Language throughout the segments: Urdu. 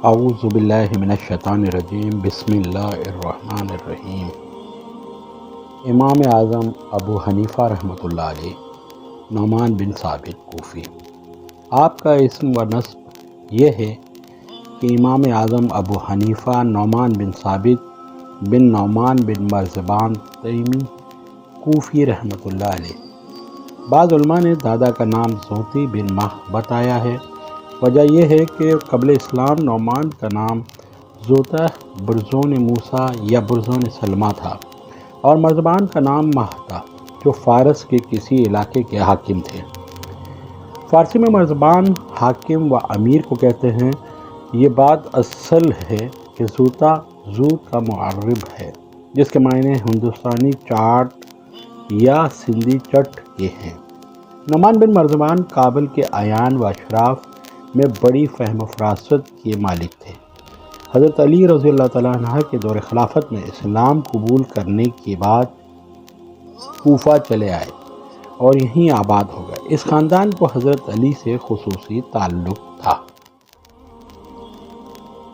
اعوذ باللہ من الشیطان الرجیم، بسم اللہ الرحمن الرحیم۔ امام اعظم ابو حنیفہ رحمۃ اللہ علیہ، نعمان بن ثابت کوفی۔ آپ کا اسم و نسب یہ ہے کہ امام اعظم ابو حنیفہ نعمان بن ثابت بن نعمان بن مرزبان تیمی کوفی رحمۃ اللہ علیہ۔ بعض علماء نے دادا کا نام زوتی بن ماہ بتایا ہے۔ وجہ یہ ہے کہ قبل اسلام نعمان کا نام زوتہ برزون موسیٰ یا برزون سلمہ تھا، اور مرزبان کا نام ماہ تھا، جو فارس کے کسی علاقے کے حاکم تھے۔ فارسی میں مرزبان حاکم و امیر کو کہتے ہیں۔ یہ بات اصل ہے کہ زوتہ زو کا معرب ہے، جس کے معنی ہندوستانی چاٹ یا سندھی چٹ کے ہیں۔ نعمان بن مرزبان کابل کے اعیان و اشراف میں بڑی فہم و فراست کے مالک تھے۔ حضرت علی رضی اللہ تعالیٰ عنہ کے دور خلافت میں اسلام قبول کرنے کے بعد کوفہ چلے آئے اور یہیں آباد ہو گئے۔ اس خاندان کو حضرت علی سے خصوصی تعلق تھا۔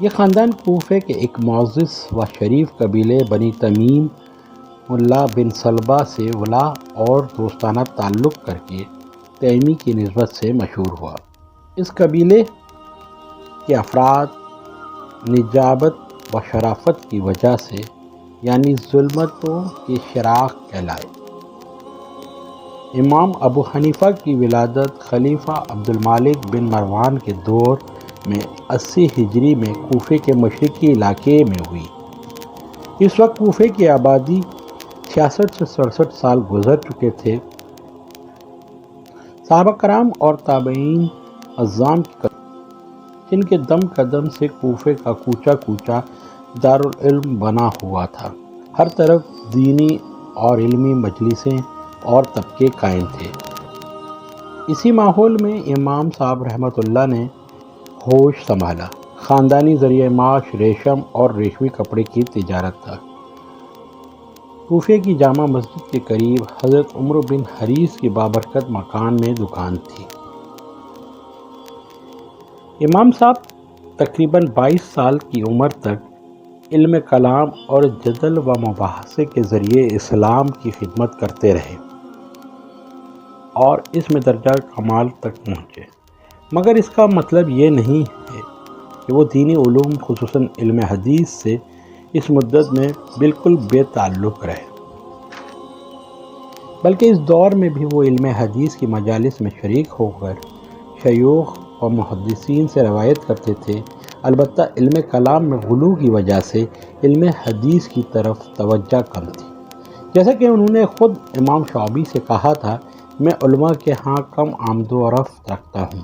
یہ خاندان کوفے کے ایک معزز و شریف قبیلے بنی تمیم ملا بن سلبہ سے ولا اور دوستانہ تعلق کر کے تیمی کی نسبت سے مشہور ہوا۔ اس قبیلے کے افراد نجابت و شرافت کی وجہ سے یعنی ظلمتوں کے شراخ کہلائے۔ امام ابو حنیفہ کی ولادت خلیفہ عبد المالک بن مروان کے دور میں 80 ہجری میں کوفے کے مشرقی علاقے میں ہوئی۔ اس وقت کوفے کی آبادی 66 سے 67 سال گزر چکے تھے۔ صحابہ کرام اور تابعین عظام جن کے دم قدم سے کوفے کا کوچہ کوچہ دارالعلم بنا ہوا تھا۔ ہر طرف دینی اور علمی مجلسیں اور طبقے قائم تھے۔ اسی ماحول میں امام صاحب رحمۃ اللہ نے ہوش سنبھالا۔ خاندانی ذریعہ معاش ریشم اور ریشمی کپڑے کی تجارت تھا۔ کوفے کی جامع مسجد کے قریب حضرت عمر بن حریث کی بابرکت مکان میں دکان تھی۔ امام صاحب تقریباً 22 سال کی عمر تک علم کلام اور جدل و مباحثے کے ذریعے اسلام کی خدمت کرتے رہے اور اس میں درجہ کمال تک پہنچے، مگر اس کا مطلب یہ نہیں ہے کہ وہ دینی علوم خصوصاً علم حدیث سے اس مدت میں بالکل بے تعلق رہے، بلکہ اس دور میں بھی وہ علم حدیث کی مجالس میں شریک ہو کر شیوخ و محدثین سے روایت کرتے تھے۔ البتہ علم کلام میں غلو کی وجہ سے علم حدیث کی طرف توجہ کم تھی۔ جیسا کہ انہوں نے خود امام شعبی سے کہا تھا، میں علماء کے ہاں کم آمد و رفت رکھتا ہوں،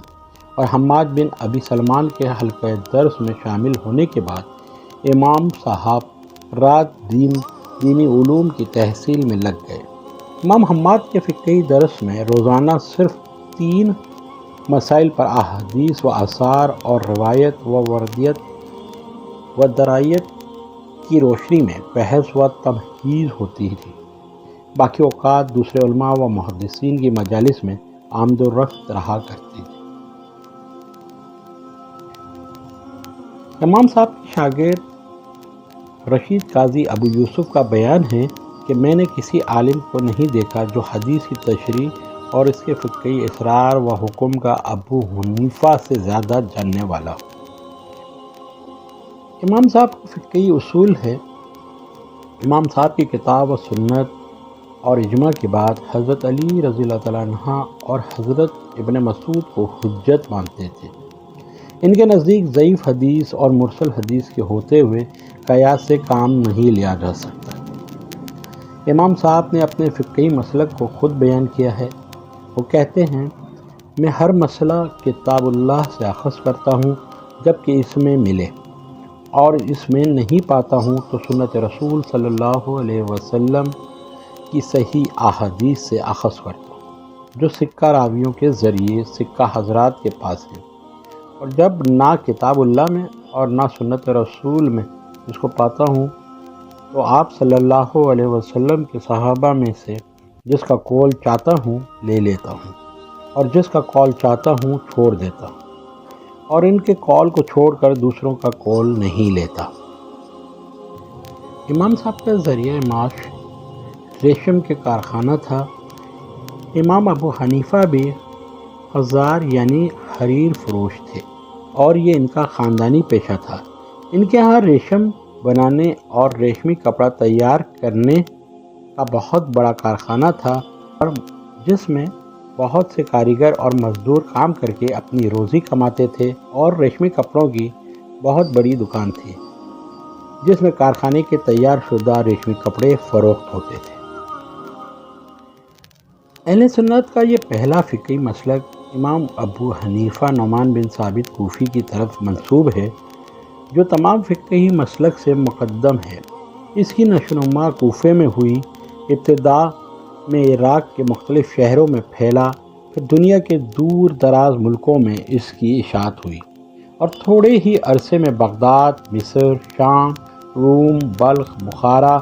اور حماد بن ابی سلمان کے حلقہ درس میں شامل ہونے کے بعد امام صاحب رات دینی علوم کی تحصیل میں لگ گئے۔ امام حماد کے فقہی درس میں روزانہ صرف 3 مسائل پر احادیث و آثار اور روایت و وردیت و درایت کی روشنی میں بحث و تمہیز ہوتی تھی۔ باقی اوقات دوسرے علماء و محدثین کی مجالس میں آمد و رفت رہا کرتی تھی۔ امام صاحب کے شاگرد رشید قاضی ابو یوسف کا بیان ہے کہ میں نے کسی عالم کو نہیں دیکھا جو حدیث کی تشریح اور اس کے فقہی اسرار و حکم کا ابو حنیفہ سے زیادہ جاننے والا ہو۔ امام صاحب کا فقہی اصول ہے۔ امام صاحب کی کتاب و سنت اور اجماع کے بعد حضرت علی رضی اللہ تعالیٰ عنہ اور حضرت ابن مسعود کو حجت مانتے تھے۔ ان کے نزدیک ضعیف حدیث اور مرسل حدیث کے ہوتے ہوئے قیاس سے کام نہیں لیا جا سکتا۔ امام صاحب نے اپنے فقہی مسلک کو خود بیان کیا ہے۔ وہ کہتے ہیں، میں ہر مسئلہ کتاب اللہ سے اخذ کرتا ہوں جب کہ اس میں ملے، اور اس میں نہیں پاتا ہوں تو سنت رسول صلی اللہ علیہ وسلم کی صحیح احادیث سے اخذ کرتا ہوں، جو سکہ راویوں کے ذریعے سکہ حضرات کے پاس ہے، اور جب نہ کتاب اللہ میں اور نہ سنت رسول میں اس کو پاتا ہوں تو آپ صلی اللہ علیہ وسلم کے صحابہ میں سے جس کا قول چاہتا ہوں لے لیتا ہوں، اور جس کا قول چاہتا ہوں چھوڑ دیتا ہوں۔ اور ان کے کال کو چھوڑ کر دوسروں کا کال نہیں لیتا۔ امام صاحب کا ذریعہ معاش ریشم کے کارخانہ تھا۔ امام ابو حنیفہ بھی خزار یعنی حریر فروش تھے اور یہ ان کا خاندانی پیشہ تھا۔ ان کے ہاں ریشم بنانے اور ریشمی کپڑا تیار کرنے کا بہت بڑا کارخانہ تھا اور جس میں بہت سے کاریگر اور مزدور کام کر کے اپنی روزی کماتے تھے، اور ریشمی کپڑوں کی بہت بڑی دکان تھی جس میں کارخانے کے تیار شدہ ریشمی کپڑے فروخت ہوتے تھے۔ اہل سنت کا یہ پہلا فقہی مسلک امام ابو حنیفہ نعمان بن ثابت کوفی کی طرف منسوب ہے، جو تمام فقہی مسلک سے مقدم ہے۔ اس کی نشو و نما کوفے میں ہوئی، ابتدا میں عراق کے مختلف شہروں میں پھیلا، پھر دنیا کے دور دراز ملکوں میں اس کی اشاعت ہوئی، اور تھوڑے ہی عرصے میں بغداد، مصر، شام، روم، بلخ، بخارا،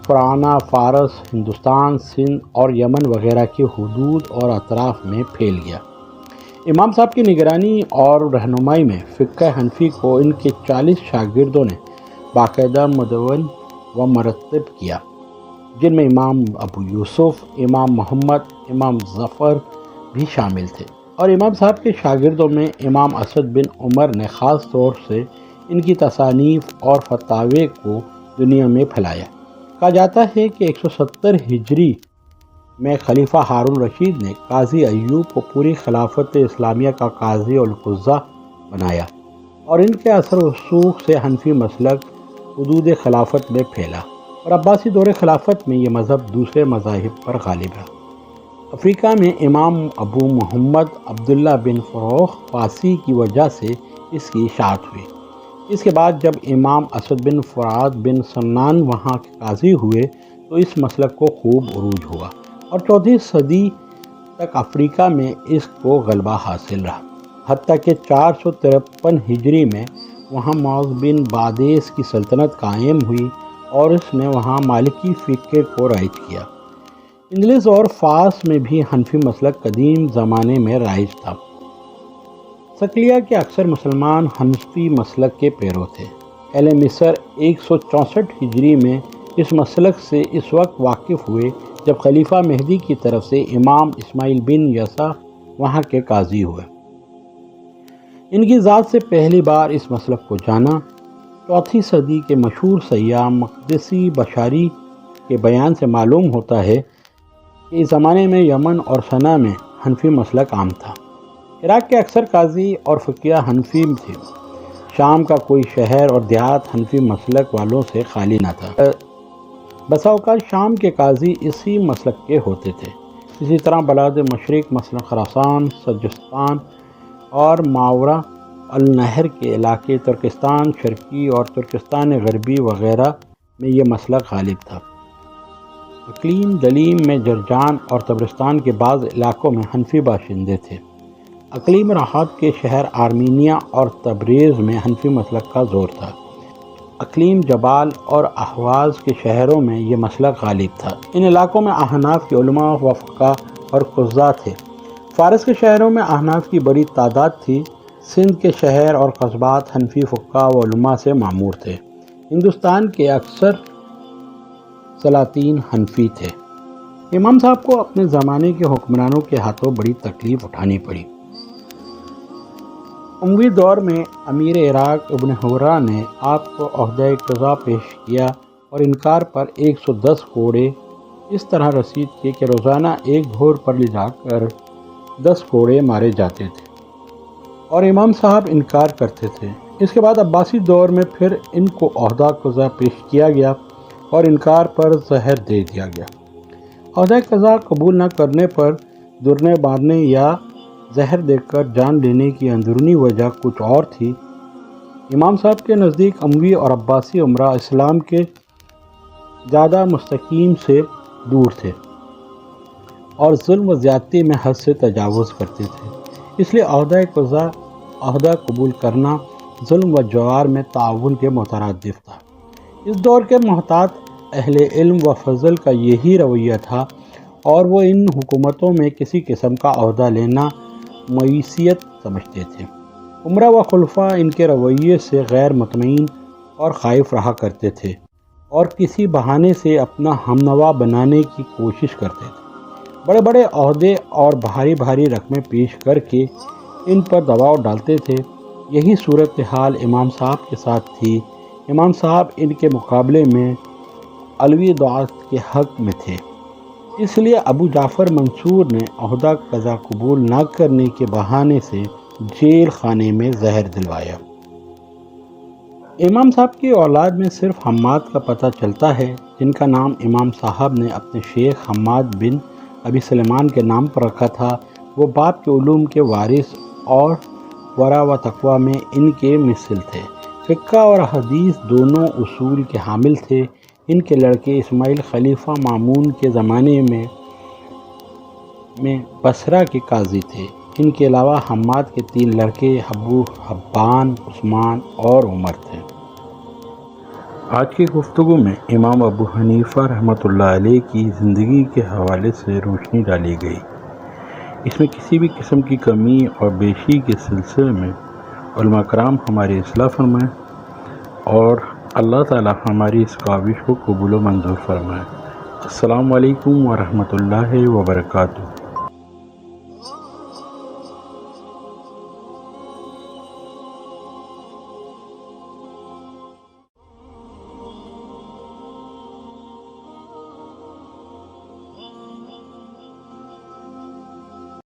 فرعونہ، فارس، ہندوستان، سندھ اور یمن وغیرہ کے حدود اور اطراف میں پھیل گیا۔ امام صاحب کی نگرانی اور رہنمائی میں فقہ حنفی کو ان کے 40 شاگردوں نے باقاعدہ مدون و مرتب کیا، جن میں امام ابو یوسف، امام محمد، امام ظفر بھی شامل تھے، اور امام صاحب کے شاگردوں میں امام اسد بن عمر نے خاص طور سے ان کی تصانیف اور فتاوی کو دنیا میں پھیلایا۔ کہا جاتا ہے کہ 170 ہجری میں خلیفہ ہارون رشید نے قاضی ایوب کو پوری خلافت اسلامیہ کا قاضی القضاء بنایا، اور ان کے اثر و رسوخ سے حنفی مسلک حدود خلافت میں پھیلا، اور عباسی دور خلافت میں یہ مذہب دوسرے مذاہب پر غالب رہا۔ افریقہ میں امام ابو محمد عبداللہ بن فروخ فاسی کی وجہ سے اس کی اشاعت ہوئی۔ اس کے بعد جب امام اسد بن فرات بن سنان وہاں کے قاضی ہوئے تو اس مسلک کو خوب عروج ہوا، اور 14 صدی تک افریقہ میں اس کو غلبہ حاصل رہا، حتیٰ کہ 453 ہجری میں وہاں معاذ بن بادیس کی سلطنت قائم ہوئی اور اس نے وہاں مالکی فقہ کو رائج کیا۔ اندلس اور فاس میں بھی حنفی مسلک قدیم زمانے میں رائج تھا۔ صقلیہ کے اکثر مسلمان حنفی مسلک کے پیرو تھے۔ اہل مصر 164 ہجری میں اس مسلک سے اس وقت واقف ہوئے جب خلیفہ مہدی کی طرف سے امام اسماعیل بن یسع وہاں کے قاضی ہوئے۔ ان کی ذات سے پہلی بار اس مسلک کو جانا 4 صدی کے مشہور سیاح مقدسی بشاری کے بیان سے معلوم ہوتا ہے کہ اس زمانے میں یمن اور صنع میں حنفی مسلک عام تھا۔ عراق کے اکثر قاضی اور فقیہ حنفی تھے۔ شام کا کوئی شہر اور دیہات حنفی مسلک والوں سے خالی نہ تھا۔ بسا اوقات شام کے قاضی اسی مسلک کے ہوتے تھے۔ اسی طرح بلاد مشرق مثلا خراسان، سجستان اور ماورا النہر کے علاقے، ترکستان شرقی اور ترکستان غربی وغیرہ میں یہ مسلک غالب تھا۔ اقلیم دلیم میں جرجان اور تبرستان کے بعض علاقوں میں حنفی باشندے تھے۔ اقلیم راحات کے شہر آرمینیا اور تبریز میں حنفی مسلک کا زور تھا۔ اقلیم جبال اور احواز کے شہروں میں یہ مسلک غالب تھا۔ ان علاقوں میں احناف کے علماء و فقہاء اور قضاء تھے۔ فارس کے شہروں میں احناف کی بڑی تعداد تھی۔ سندھ کے شہر اور قصبات حنفی فقہاء و علماء سے معمور تھے۔ ہندوستان کے اکثر سلاطین حنفی تھے۔ امام صاحب کو اپنے زمانے کے حکمرانوں کے ہاتھوں بڑی تکلیف اٹھانی پڑی۔ اموی دور میں امیر عراق ابن حورہ نے آپ کو عہدہ قضا پیش کیا اور انکار پر 110 کوڑے اس طرح رسید کیے کہ روزانہ ایک بھور پر لے جا کر 10 کوڑے مارے جاتے تھے، اور امام صاحب انکار کرتے تھے۔ اس کے بعد عباسی دور میں پھر ان کو عہدہ قضا پیش کیا گیا اور انکار پر زہر دے دیا گیا۔ عہدہ قضا قبول نہ کرنے پر درنے مارنے یا زہر دے کر جان لینے کی اندرونی وجہ کچھ اور تھی۔ امام صاحب کے نزدیک اموی اور عباسی امراء اسلام کے زیادہ مستقیم سے دور تھے اور ظلم و زیادتی میں حد سے تجاوز کرتے تھے، اس لیے عہدہ قضا عہدہ قبول کرنا ظلم و جوار میں تعاون کے مترادف تھا۔ اس دور کے محتاط اہل علم و فضل کا یہی رویہ تھا، اور وہ ان حکومتوں میں کسی قسم کا عہدہ لینا معیشت سمجھتے تھے۔ عمرہ و خلفاء ان کے رویے سے غیر مطمئن اور خائف رہا کرتے تھے اور کسی بہانے سے اپنا ہمنوا بنانے کی کوشش کرتے تھے۔ بڑے بڑے عہدے اور بھاری بھاری رقمیں پیش کر کے ان پر دباؤ ڈالتے تھے۔ یہی صورتحال امام صاحب کے ساتھ تھی۔ امام صاحب ان کے مقابلے میں علوی دعات کے حق میں تھے، اس لیے ابو جعفر منصور نے عہدہ قضا قبول نہ کرنے کے بہانے سے جیل خانے میں زہر دلوایا۔ امام صاحب کی اولاد میں صرف حماد کا پتہ چلتا ہے، جن کا نام امام صاحب نے اپنے شیخ حماد بن ابی سلیمان کے نام پر رکھا تھا۔ وہ باپ کے علوم کے وارث اور ورع و تقویٰ میں ان کے مثل تھے۔ فقہ اور حدیث دونوں اصول کے حامل تھے۔ ان کے لڑکے اسماعیل خلیفہ مامون کے زمانے میں بصرہ کے قاضی تھے۔ ان کے علاوہ حماد کے 3 لڑکے ابو حبان، عثمان اور عمر تھے۔ آج کی گفتگو میں امام ابو حنیفہ رحمۃ اللہ علیہ کی زندگی کے حوالے سے روشنی ڈالی گئی۔ اس میں کسی بھی قسم کی کمی اور بیشی کے سلسلے میں علماء کرام ہماری اصلاح فرمائیں اور اللہ تعالی ہماری اس کاوش کو قبول و منظور فرمائے۔ السلام علیکم ورحمۃ اللہ وبرکاتہ۔